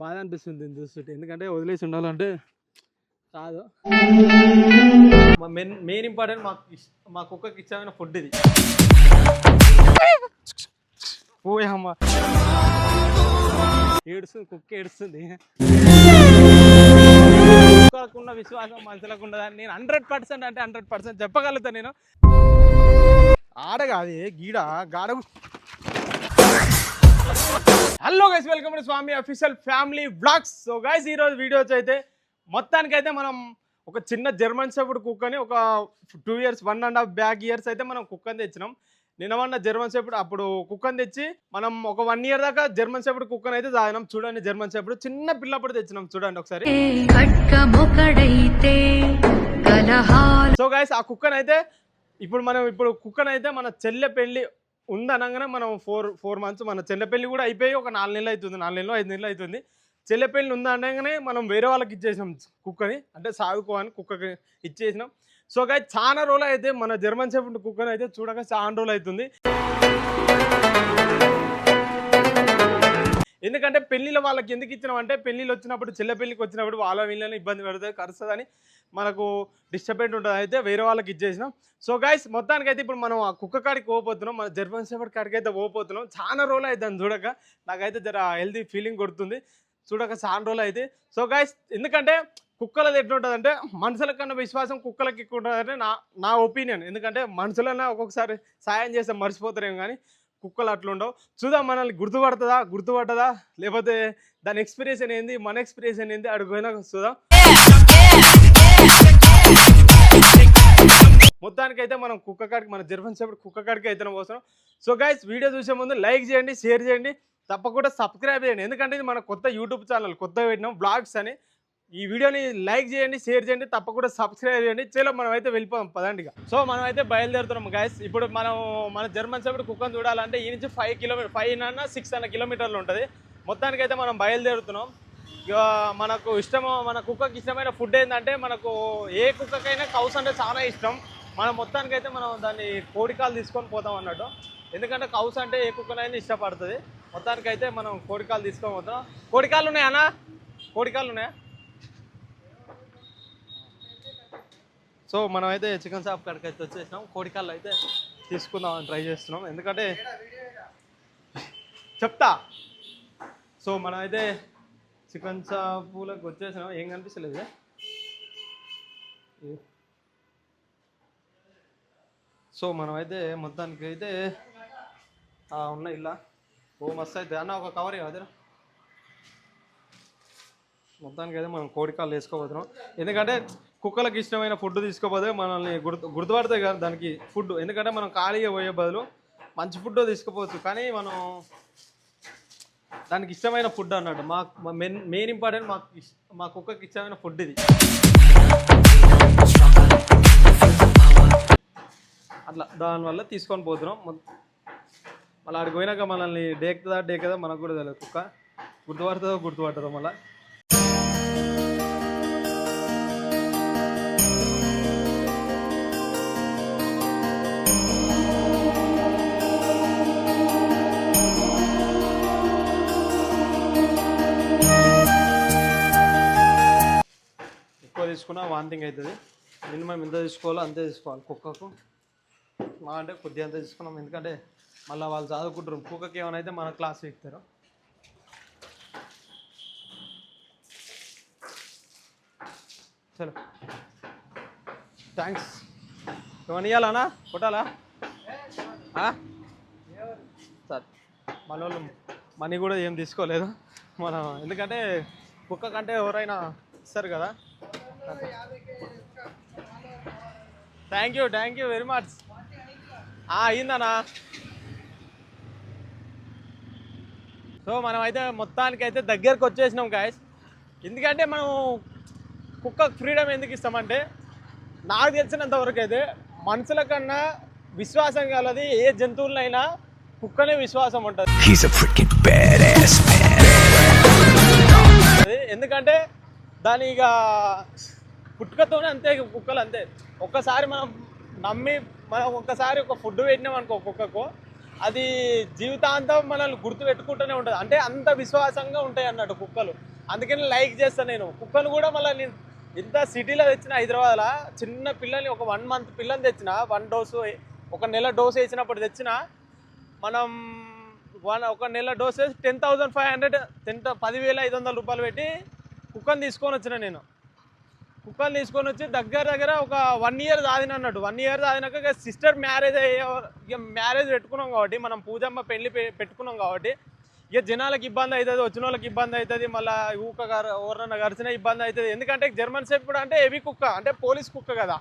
బాధ అనిపిస్తుంది దీన్ని చూస్తుంటే, ఎందుకంటే వదిలేసి ఉండాలంటే కాదు. మెయిన్ ఇంపార్టెంట్ మా కుక్కకి ఇష్టమైన ఫుడ్ ఇది. పోయమ్మ ఏడుస్తుంది, కుక్క ఏడుస్తుంది. కుక్కకున్న విశ్వాసం మనుషులకు ఉండదని నేను 100% అంటే 100% చెప్పగలుగుతాను. నేను ఆడగాది గీడ గాడ. Hello guys, welcome to Swami official family vlogs. So guys, ఈరోజు వీడియోస్ అయితే మొత్తానికైతే మనం ఒక చిన్న జర్మన్ షెపర్డ్ కుక్కని ఒక 2 years 1.5 బ్యాక్ ఇయర్స్ అయితే మనం కుక్కని తెచ్చినాం. నిన్నమన్న జర్మన్ షెపర్డ్ అప్పుడు కుక్కని తెచ్చి మనం ఒక 1 year దాకా జర్మన్ షెపర్డ్ కుక్కని అయితే తాగినాం. చూడండి, జర్మన్ షెపర్డ్ చిన్న పిల్లప్పుడు తెచ్చినాం. చూడండి ఒకసారి. సో గైస్, ఆ కుక్కని అయితే ఇప్పుడు కుక్కని అయితే మన చెల్లె పెళ్లి ఉందనగానే మనం 4 months మన చెల్లె పెళ్లి కూడా అయిపోయి ఒక 4 నెలలు అవుతుంది, 4 నెలలు 5 నెలలు అవుతుంది. చెల్లె పెళ్లి ఉందనగానే మనం వేరే వాళ్ళకి ఇచ్చేసినాం కుక్కని, అంటే సాగుకోవని కుక్కకి ఇచ్చేసినాం. సో గైస్, చాలా రోజులు అయితే మన జర్మన్ షెపర్డ్ కుక్కని అయితే చూడక చాలా రోజులు అవుతుంది. ఎందుకంటే పెళ్లిలో వాళ్ళకి ఎందుకు ఇచ్చినాం అంటే, పెళ్లిళ్ళు వచ్చినప్పుడు చెల్లె పెళ్లికి వచ్చినప్పుడు వాళ్ళ వీళ్ళని ఇబ్బంది పెడుతుంది, కరుస్తుందని మనకు డిస్టర్బెంట్ ఉంటుంది, అయితే వేరే వాళ్ళకి ఇచ్చేసినాం. సో గైస్, మొత్తానికి అయితే ఇప్పుడు మనం ఆ కుక్క కాడికి పోతున్నాం, మన జర్మన్ షెపర్డ్ కాడికి అయితే పోతున్నాం. చాలా రోజులు అయితే దాన్ని చూడక నాకైతే జర హెల్తీ ఫీలింగ్ కొడుతుంది, చూడక చాలా రోజులు అయితే. సో గైస్, ఎందుకంటే కుక్కలది ఎట్లుంటుంది అంటే, మనుషుల కన్నా విశ్వాసం కుక్కలకి ఎక్కువ ఉంటుందంటే నా ఒపీనియన్. ఎందుకంటే మనుషులన్నా ఒక్కొక్కసారి సాయం చేస్తే మర్చిపోతారేమో, కానీ కుక్కలు అట్లుండవు. చూద్దాం మనల్ని గుర్తుపట్టదా లేకపోతే దాని ఎక్స్పీరియన్స్ ఏంది, మన ఎక్స్పీరియన్స్ ఏంది అడుగుపోయినా చూద్దాం. మొత్తానికైతే మనం కుక్క కాడికి, మన జర్మన్ షెపర్డ్ కుక్క కాడికి అయితే పోతున్నాం. సో గైస్, వీడియో చూసే ముందు లైక్ చేయండి, షేర్ చేయండి, తప్పకుండా సబ్స్క్రైబ్ చేయండి. ఎందుకంటే ఇది మన కొత్త యూట్యూబ్ ఛానల్, కొత్తగా పెట్టినాం బ్లాగ్స్ అని. ఈ వీడియోని లైక్ చేయండి, షేర్ చేయండి, తప్పకుండా సబ్స్క్రైబ్ చేయండి. చలో మనం అయితే వెళ్ళిపోదాం పదండిగా. సో మనం అయితే బయలుదేరుతున్నాం గైస్. ఇప్పుడు మన జర్మన్ షెపర్డ్ కుక్కను చూడాలంటే ఈ నుంచి 5 కిలోమీటర్లు ఉంటుంది. మొత్తానికైతే మనం బయలుదేరుతున్నాం. ఇక మనకు మన కుక్కకి ఇష్టమైన ఫుడ్ ఏంటంటే, మనకు ఏ కుక్కకైనా కౌస్ అంటే చాలా ఇష్టం. మొత్తానికైతే మనం దాన్ని కోడికాలు తీసుకొని పోతాం అన్నట్టు. ఎందుకంటే కౌస్ అంటే ఏ కుక్కనైనా ఇష్టపడుతుంది. మొత్తానికైతే మనం కోడికాలు తీసుకొని పోతున్నాం. కోడికాలు ఉన్నాయా అన్న? కోడికాలు ఉన్నాయా? సో మనం అయితే చికెన్ షాప్ కాడికి అయితే వచ్చేసినాం. కోడికాళ్ళు అయితే తీసుకుందామని ట్రై చేస్తున్నాం, ఎందుకంటే చెప్తా. సో మనం అయితే చికెన్ షాపులోకి వచ్చేసినాం. ఏం కనిపిస్తలేదు. సో మనం అయితే మొత్తానికి అయితే ఉన్నాయి ఇలా. ఓ మస్తు అయితే అన్న, ఒక కవర్ కాదు. మొత్తానికి అయితే మనం కోడికాళ్ళు వేసుకోబోతున్నాం. ఎందుకంటే కుక్కలకు ఇష్టమైన ఫుడ్ తీసుకోపోతే మనల్ని గుర్తుపడతాయి కదా దానికి ఫుడ్. ఎందుకంటే మనం ఖాళీగా పోయే బదులు మంచి ఫుడ్ తీసుకుపోవచ్చు, కానీ మనం దానికి ఇష్టమైన ఫుడ్ అన్నట్టు. మెయిన్ ఇంపార్టెంట్ మా కుక్కకి ఇష్టమైన ఫుడ్ ఇది. అట్లా దానివల్ల తీసుకొని పోతున్నాం. మళ్ళీ ఆడికి పోయినాక మనల్ని డేకదా మనకు కూడా తెలియదు. కుక్క గుర్తుపడుతుందో మళ్ళీ. ఎక్కువ తీసుకున్నా వాంతింగ్ అవుతుంది. మినిమం ఎంత తీసుకోవాలో అంతే తీసుకోవాలి కుక్కకు. మా అంటే కొద్దిగా అంతా తీసుకున్నాం, ఎందుకంటే మళ్ళీ వాళ్ళు చదువుకుంటారు. కుక్కకి ఏమైనా అయితే మన క్లాస్ ఎక్కుతారు. చలో, థ్యాంక్స్. ఏమన్నా ఇవ్వాలన్నా? కొట్టాలా? సరే, మన వాళ్ళు మనీ కూడా ఏం తీసుకోలేదు మనం, ఎందుకంటే కుక్క కంటే ఎవరైనా ఇస్తారు కదా. Thank you very much. అయిందన్నా. సో మనం అయితే మొత్తానికైతే దగ్గరకు వచ్చేసినాం గాయస్. ఎందుకంటే మనం కుక్కకు ఫ్రీడమ్ ఎందుకు ఇస్తామంటే, నాకు తెలిసినంతవరకు అయితే మనుషుల కన్నా విశ్వాసం కలది ఏ జంతువులైనా కుక్కనే విశ్వాసం ఉంటుంది. ఎందుకంటే దాని ఇక పుట్టుకతోనే అంతే, కుక్కలు అంతే. ఒక్కసారి మనం నమ్మి ఒక్కసారి ఒక ఫుడ్ పెట్టినాం అనుకో కుక్కకు, అది జీవితాంతం మనల్ని గుర్తు పెట్టుకుంటూనే ఉంటుంది. అంటే అంత విశ్వాసంగా ఉంటాయి అన్నట్టు కుక్కలు. అందుకని లైక్ చేస్తాను నేను కుక్కను కూడా. మళ్ళీ నేను ఇంత సిటీలో తెచ్చిన హైదరాబాద్లో చిన్న పిల్లల్ని ఒక 1 మంత్ పిల్లని తెచ్చిన 1 డోసు 1 నెల డోసు వేసినప్పుడు తెచ్చిన. మనం ఒక నెల డోసు 10,500 10,500 రూపాయలు పెట్టి కుక్కను తీసుకొని వచ్చిన నేను. కుక్కలు తీసుకొని వచ్చి దగ్గర ఒక 1 ఇయర్ తాగిన అన్నట్టు. 1 ఇయర్ తాగినాక ఇక సిస్టర్ మ్యారేజ్ ఇక మ్యారేజ్ పెట్టుకున్నాం కాబట్టి, మనం పూజమ్మ పెళ్లి పెట్టుకున్నాం కాబట్టి ఇక జనాలకు ఇబ్బంది అవుతుంది, వచ్చిన వాళ్ళకి ఇబ్బంది అవుతుంది, మళ్ళీ ఎవరన్నా గరిచిన ఇబ్బంది అవుతుంది. ఎందుకంటే జర్మన్ షెపర్డ్ అంటే హెవీ కుక్క, అంటే పోలీస్ కుక్క కదా,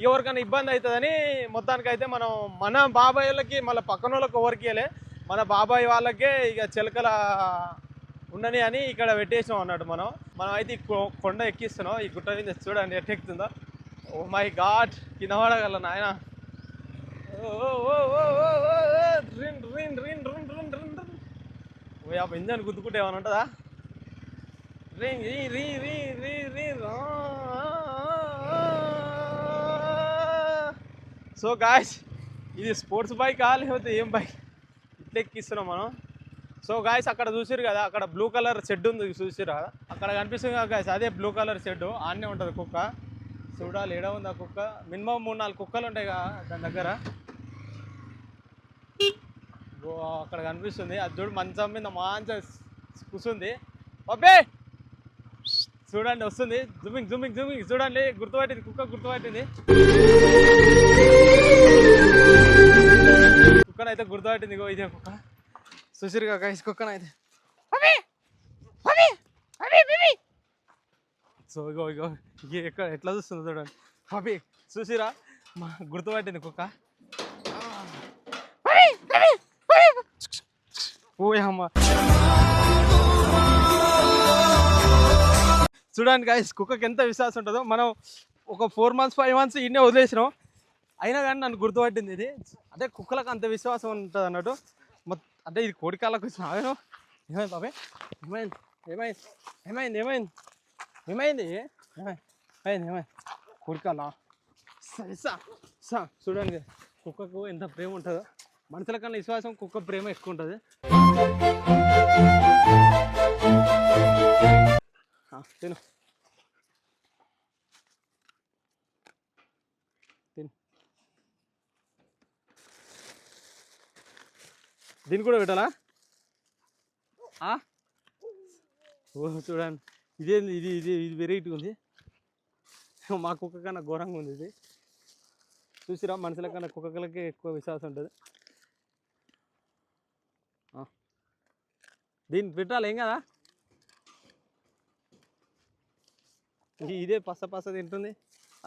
ఎవరికైనా ఇబ్బంది అవుతుందని మొత్తానికైతే మనం మన బాబాయ్ వాళ్ళకి మళ్ళీ పక్కన వాళ్ళకి ఎవరికి వెళ్ళే మన బాబాయ్ వాళ్ళకే ఇక చిలకల ఉండని అని ఇక్కడ పెట్టేసినాం అన్నట్టు. మనం అయితే ఈ కొండ ఎక్కిస్తున్నాం. ఈ గుట్ట మీద చూడండి ఎట్ట ఎక్కుతుందో. ఓ మై గాడ్, కింద పడగల నాయన. ఓ ఇంజన్ గుద్దుకుంటే ఏమైనా ఉంటుందా? సో గాయ్స్, ఇది స్పోర్ట్స్ బైకా లేకపోతే ఏం బైక్? ఇట్లా ఎక్కిస్తున్నాం మనం. సో గాయస్, అక్కడ చూసారు కదా, అక్కడ బ్లూ కలర్ షెడ్ ఉంది చూసారు కదా, అక్కడ కనిపిస్తుంది కదా గాయస్, అదే బ్లూ కలర్ షెడ్. ఆడనే ఉంటుంది కుక్క. చూడాలి ఏడా ఉంది ఆ కుక్క. మినిమం 3-4 కుక్కలు ఉంటాయి కదా దాని దగ్గర. అక్కడ కనిపిస్తుంది. అది చూడు, మంచం మీద మంచిగా కూర్చుంది. అబ్బే చూడండి వస్తుంది, జూమింగ్ జూమింగ్ జూమింగ్. చూడండి, గుర్తుపట్టింది కుక్క, గుర్తుపట్టింది. కుక్కనైతే గుర్తుపట్టింది. ఇగో ఇదే కుక్క. చూసిరుగా గైస్ కుక్కనైతే. సో ఇగో ఎక్కడ ఎట్లా చూస్తుంది చూడండి. అవి చూసిరా, మా గుర్తుపట్టింది కుక్క. ఓయమ్మ, చూడండి గైస్ కుక్కకి ఎంత విశ్వాసం ఉంటుందో. మనం ఒక 4 months 5 months ఇన్నే వదిలేసినాం, అయినా కానీ నన్ను గుర్తుపట్టింది ఇది. అంటే కుక్కలకు అంత విశ్వాసం ఉంటుంది అన్నట్టు. అంటే ఇది కోడికాళ్ళకు వచ్చిన. ఏమైంది బాబాయ్? ఏమైంది ఏమైంది ఏమైంది ఏమైంది ఏమైంది ఏమైంది ఏమైంది కోడికాల? చూడండి కుక్కకు ఎంత ప్రేమ ఉంటుందో. మనుషుల కన్నా విశ్వాసం కుక్క ప్రేమ ఎక్కువ ఉంటుంది. తిను తిను. దీన్ని కూడా పెట్టాలా? ఓ చూడండి, ఇదేంది ఇది ఇది ఇది వెరైటీ ఉంది. మా కుక్క కన్నా ఘోరంగా ఉంది ఇది. చూసిరా, మనుషుల కన్నా కుక్కలకే ఎక్కువ విశ్వాసం ఉంటుంది. దీన్ని పెట్టాలి ఏం కదా. ఇదే పస తింటుంది.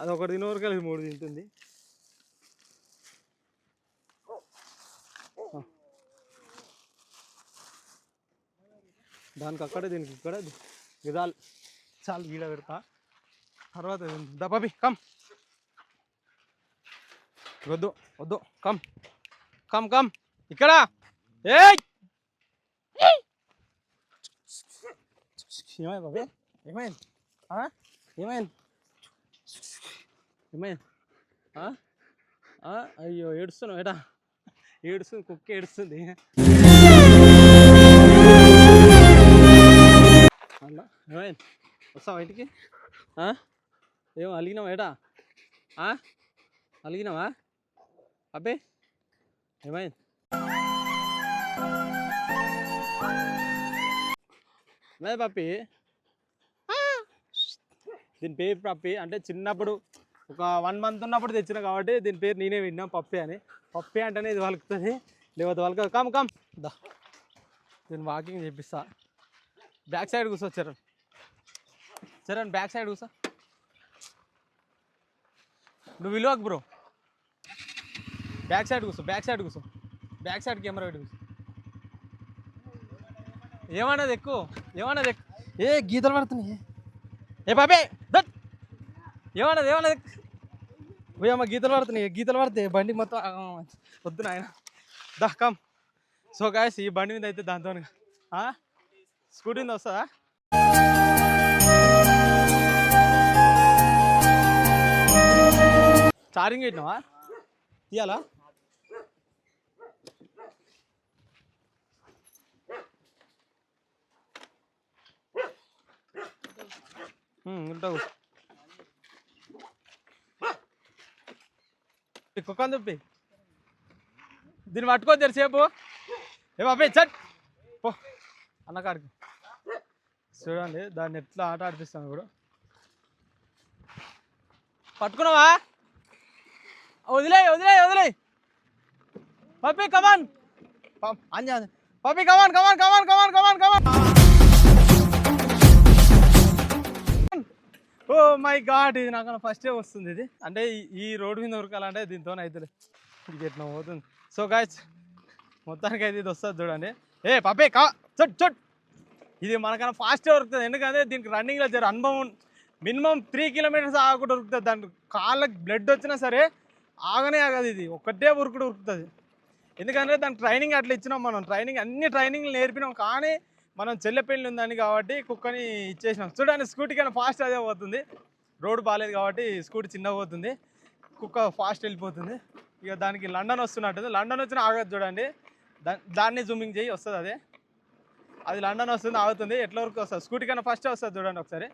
అది ఒకటి తినవరకు కలిసి 3 తింటుంది. దానికి అక్కడే దీనికి ఇక్కడ విధాలు చాలు గీడ పెడతా. తర్వాత దబాబి కమ్, వద్దు వద్దు, కమ్ కమ్ కమ్ ఇక్కడ. ఏమైంది బాబీ? ఏమైంది ఏమైంది ఏమైంది? అయ్యో ఏడుస్తున్నావు ఏటా? ఏడుస్తుంది కుక్క, ఏడుస్తుంది. అలా ఏమైంది? వస్తావా ఇంటికి? ఏమో అలిగినావా ఏటా? అలిగినావా అబ్బే? ఏమైంది? లేదు పప్పి, దీని పేరు పప్పి. అంటే చిన్నప్పుడు ఒక 1 month ఉన్నప్పుడు తెచ్చిన కాబట్టి దీని పేరు నేనే విన్నా పప్పి అని. పప్పి అంటేనే ఇది వలుకుతుంది, లేకపోతే వలకదు. కమ్ కమ్ దా, దీన్ని వాకింగ్ చేపిస్తా. బ్యాక్ సైడ్ కూర్చో చరణ్. చరణ్ బ్యాక్ సైడ్ కూర్చో. నువ్వు విలువకు బ్రో, బ్యాక్ సైడ్ కూర్చో, బ్యాక్ సైడ్ కూర్చో, బ్యాక్ సైడ్ కెమెరా పెట్టి కూర్చో. ఏమన్నది ఎక్కువ, ఏమన్నది ఎక్కువ. గీతలు పడుతున్నాయి. బాబే దట్, ఏమన్నది పోయమ్మ, గీతలు పడుతున్నాయి. గీతలు పడితే బండి మొత్తం వద్దు నాయన. దా కమ్. సో గాయస్, ఈ బండి మీద అయితే దాంతో స్కూటీ మీద వస్తుందా? చార్జింగ్ పెట్టినావా? తీయాలా? ఉల్టా కూర్చో. కుక్కని చూపి, దీన్ని పట్టుకో తెరిసేపు. ఏ బాబే చట్ పో అన్నకాడికి. చూడండి దాన్ని ఎట్లా ఆట ఆడిపిస్తాను ఇప్పుడు. పట్టుకున్నావా? వదిలే వదిలే వదిలే పప్పి, కమాన్ అంజా పప్పి, కమాన్ కమాన్ కమాన్ కమాన్ కమాన్ కమాన్. ఓ మై గాడ్, ఇది నాకు ఫస్టే వస్తుంది. ఇది అంటే ఈ రోడ్డు మీద ఉరకాలంటే దీంతో అవుతుంది. ఇది ఎట్లా పోతుంది. సో గాయ్స్ మొత్తానికి అయితే ఇది వస్తుంది చూడండి. ఏ పప్పి చట్ చట్, ఇది మనకన్నా ఫాస్ట్గా ఉరుకుతుంది. ఎందుకంటే దీనికి రన్నింగ్లో జర అనుభవం, మినిమం 3 కిలోమీటర్స్ ఆగకుండా ఉరుకుతుంది. దానికి కాళ్ళకి బ్లడ్ వచ్చినా సరే ఆగనే ఆగదు. ఇది ఒక్కటే ఉరుకుడు ఉరుకుతుంది. ఎందుకంటే దానికి ట్రైనింగ్ అట్లా ఇచ్చినాం మనం. అన్ని ట్రైనింగ్లు నేర్పినాం. కానీ మనం చెల్లెపెళ్ళి ఉందని కాబట్టి కుక్కని ఇచ్చేసినాం. చూడండి స్కూటీ కన్నా ఫాస్ట్ అదే పోతుంది. రోడ్డు బాగాలేదు కాబట్టి స్కూటీ చిన్నగా పోతుంది, కుక్క ఫాస్ట్ వెళ్ళిపోతుంది. ఇక దానికి లండన్ వస్తున్నట్టుంది. లండన్ వచ్చిన ఆగదు చూడండి. దాన్ని జూమింగ్ చేయి వస్తుంది. అది లండన్ వస్తుంది, ఆగుతుంది. ఎట్లా వరకు వస్తుంది, స్కూటీ కన్నా ఫస్ట్ వస్తుంది చూడండి ఒకసారి.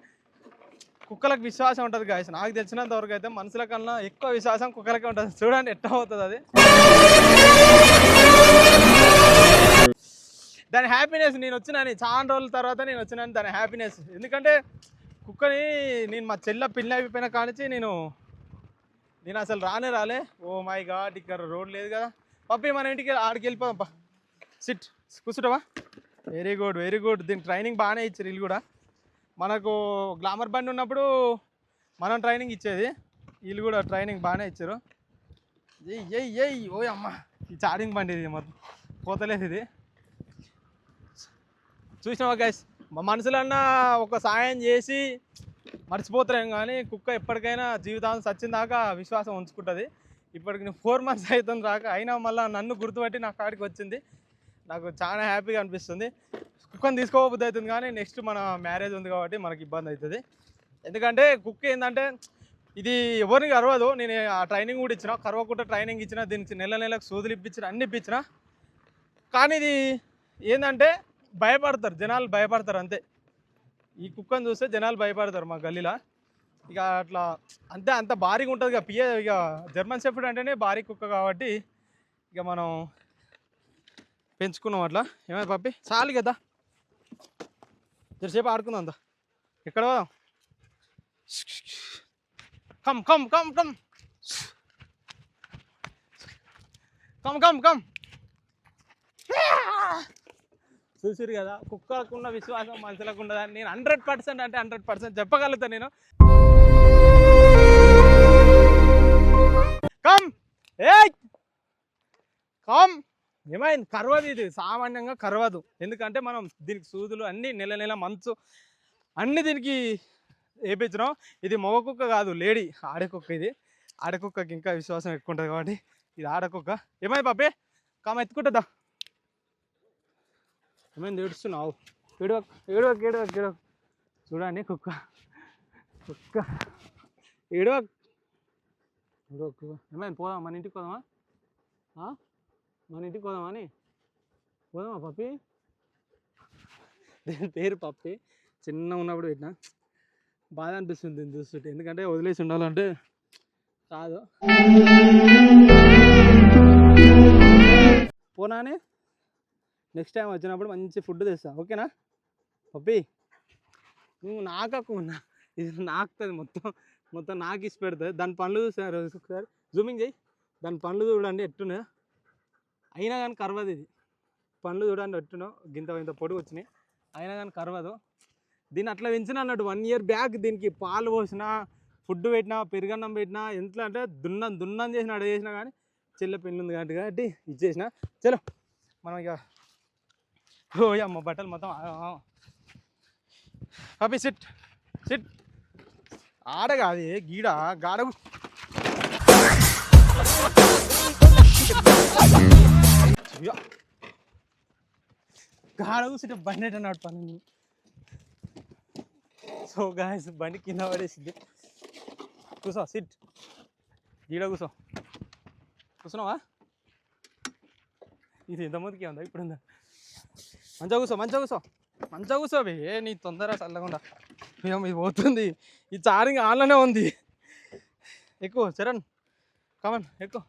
కుక్కలకు విశ్వాసం ఉంటుంది గాయస్. నాకు తెలిసినంత వరకు అయితే మనుషుల కన్నా ఎక్కువ విశ్వాసం కుక్కలకే ఉంటుంది. చూడండి ఎట్లా అవుతుంది అది. దాని హ్యాపీనెస్, నేను వచ్చినాను చాలా రోజుల తర్వాత నేను వచ్చినాను, దాని హ్యాపీనెస్. ఎందుకంటే కుక్కని నేను మా చెల్ల పిల్ల అయిపోయిన కానించి నేను అసలు రాలే. ఓ మై గాడ్, ఇక్కడ రోడ్ లేదు కదా. పప్పి మన ఇంటికి ఆడికి వెళ్ళిపోదాంపా. సిట్ కూర్చుంటావా? Very good very good. దీనికి ట్రైనింగ్ బాగానే ఇచ్చారు వీళ్ళు కూడా. మనకు గ్లామర్ బండి ఉన్నప్పుడు మనం ట్రైనింగ్ ఇచ్చేది, వీళ్ళు కూడా ట్రైనింగ్ బాగానే ఇచ్చారు. ఏయ్ ఓ అమ్మ, ఈ చార్జింగ్ బండి ఇది మొత్తం పోతలేదు. ఇది చూసినావా గైస్, మా మనుషులన్నా ఒక సాయం చేసి మర్చిపోతారేం కానీ కుక్క ఎప్పటికైనా జీవితాంతం సచ్చిన దాకా విశ్వాసం ఉంచుకుంటుంది. ఇప్పటికి నేను 4 months అవుతుంది రాక, అయినా మళ్ళీ నన్ను గుర్తుపట్టి నా కాడికి వచ్చింది. నాకు చాలా హ్యాపీగా అనిపిస్తుంది. కుక్కని తీసుకోబుద్ది అవుతుంది కానీ నెక్స్ట్ మన మ్యారేజ్ ఉంది కాబట్టి మనకి ఇబ్బంది అవుతుంది. ఎందుకంటే కుక్క ఏంటంటే ఇది ఎవరిని కరవదు. నేను ఆ ట్రైనింగ్ కూడా ఇచ్చిన, కరవకుండా ట్రైనింగ్ ఇచ్చిన, దీనికి నెలకు సూదులు ఇప్పించిన, అన్ని ఇప్పించిన. కానీ ఇది ఏంటంటే భయపడతారు జనాలు, భయపడతారు అంతే. ఈ కుక్కను చూస్తే జనాలు భయపడతారు మా గల్లీలో. ఇక అట్లా అంతే, అంత భారీగా ఉంటుంది. ఇక జర్మన్ షెఫర్డ్ అంటేనే భారీ కుక్క కాబట్టి ఇక మనం పెంచుకున్నాం అట్లా. ఏమైనా పప్పి చాలు కదా, జరసేపు ఆడుకుందాం. అంతా ఎక్కడ పోదాం? Come come come come come come come. చూసిరు కదా, కుక్కలకున్న విశ్వాసం మనుషులకు ఉండదని నేను 100% అంటే 100% చెప్పగలుగుతాను నేను. కమ్ ఏ కమ్. ఏమైంది? కరవదు, ఇది సామాన్యంగా కరవదు. ఎందుకంటే మనం దీనికి సూదులు అన్నీ నెల మంచు అన్నీ దీనికి వేయించినాం. ఇది మగ కుక్క కాదు, లేడీ ఆడే కుక్క. ఇది ఆడే కుక్కకి ఇంకా విశ్వాసం ఎక్కువ ఉంటుంది కాబట్టి ఇది ఆడ కుక్క. ఏమైంది పాపే? కామ ఎత్తుకుంటుందా? ఏమైంది? ఏడుస్తున్నావు? ఏడవక్. చూడండి కుక్క ఏడవక్. ఏమైంది? పోదామా మన ఇంటికి? పోదామా మన ఇంటికి పోదామా పప్పి? దీని పేరు పప్పి. చిన్న ఉన్నప్పుడు పెట్టినా, బాధ అనిపిస్తుంది దీన్ని చూస్తుంటే. ఎందుకంటే వదిలేసి ఉండాలంటే కాదు. పోనానే నెక్స్ట్ టైం వచ్చినప్పుడు మంచి ఫుడ్ తెస్తా, ఓకేనా పప్పి? నువ్వు నాకకున్నా, ఇది నాకుతుంది మొత్తం నాకు ఇచ్చి పెడుతుంది. దాని పండ్లు చూసారు ఒకసారి, జూమింగ్ చేయి. దాని పండ్లు చూడండి ఎట్టున్నాయో, అయినా కానీ కరవదు. ఇది పండ్లు చూడండి ఎట్టునో, ఇంత పొడుగు వచ్చినాయి, అయినా కానీ కరవదు. దీన్ని అట్లా పెంచిన అన్నట్టు 1 year బ్యాక్ దీనికి పాలు పోసిన, ఫుడ్ పెట్టినా, పెరుగన్నం పెట్టినా, ఎంత అంటే దున్నం చేసిన అడ చేసినా కానీ చెల్లె పెళ్ళి ఉంది కాబట్టి ఇచ్చేసిన. చలో మనం ఇక అమ్మ బట్టలు మొత్తం పప్పి సిట్ ఆడ కాదు గీడ గాడ కూర్చుంటే బండి ఎట నడపాను. సో గాయస్ బండి కింద పడేసింది. కూర్చో, సిట్ గీడ కూర్చున్నావా? ఇది ఎంతమందికి ఉందా? ఇప్పుడు ఉందా? మంచిగా కూర్చో. మంచిగా కూర్చోవి నీ తొందర చల్లకుండా ఏమో ఇది పోతుంది ఈ చార్జింగ్ ఆన్లోనే ఉంది ఎక్కువ చరణ్ కమన్ ఎక్కువ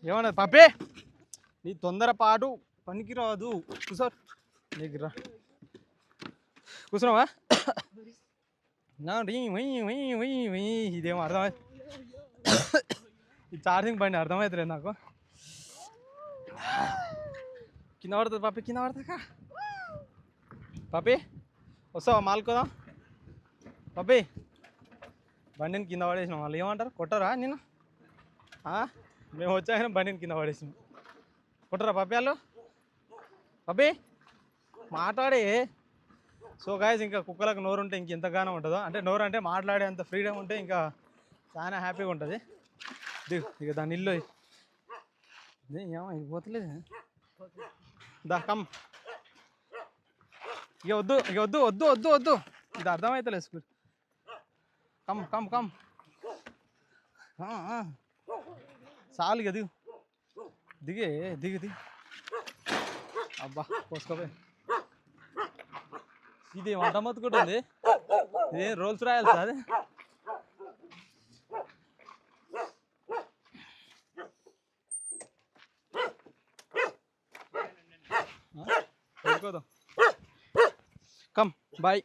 ఏమన్నది పాపే నీ తొందర పాటు పనికిరాదు కూర్చో నీకు రా కూర్చున్నావా ఇదేమో అర్థమై ఈ ఛార్జింగ్ బండి అర్థమవుతుంది నాకు కింద పడుతుంది పాపి కింద పడతాక పాపి వస్తావా మాల్కోదాం పాపి బండిని కింద పడేసినాం వాళ్ళు ఏమంటారు కొట్టరా నేను మేము వచ్చాక బండిని కింద పడేసినాం కొట్టరా పాపి వాళ్ళు పాపి మాట్లాడే సో గాయస్ ఇంకా కుక్కలకు నోరు ఉంటే ఇంకెంతగానో ఉంటుందో అంటే నోరు అంటే మాట్లాడేంత ఫ్రీడమ్ ఉంటే ఇంకా చాలా హ్యాపీగా ఉంటుంది ఇక దాని ఇల్లు ఏమో ఇది పోతలేదు దా కమ్ ఇక వద్దు ఇక వద్దు వద్దు వద్దు వద్దు ఇది అర్థమవుతలేదు స్కూల్ కమ్ కమ్ కమ్ చాలు ఇక దిగు దిగే దిగు దిగు అబ్బా పోసుకోపోయి ఇది వంట మొత్తుకుంటుంది ఇది రోల్స్ రాయాలి సార్ వెళ్ళిపోదాం కమ్ బాయ్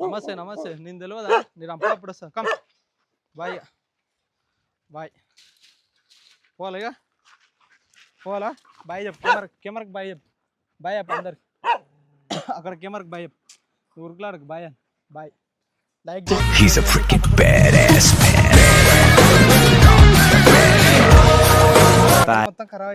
నమస్తే నమస్తే నేను తెలియదా నేను అప్పుడప్పుడు వస్తా కమ్ బాయ్ బాయ్ పోవాలా ఇక పోవాలా బాయ్ చెప్పు కెమెరాకి బాయ్ చెప్పు బాయ్ చెప్పు అందరికి అక్కడ కెమెరాకి బాయ్ చెప్పు ఉరుకులాడకు బాయ్ అని బాయ్ లైక్ మొత్తం ఖరాబ్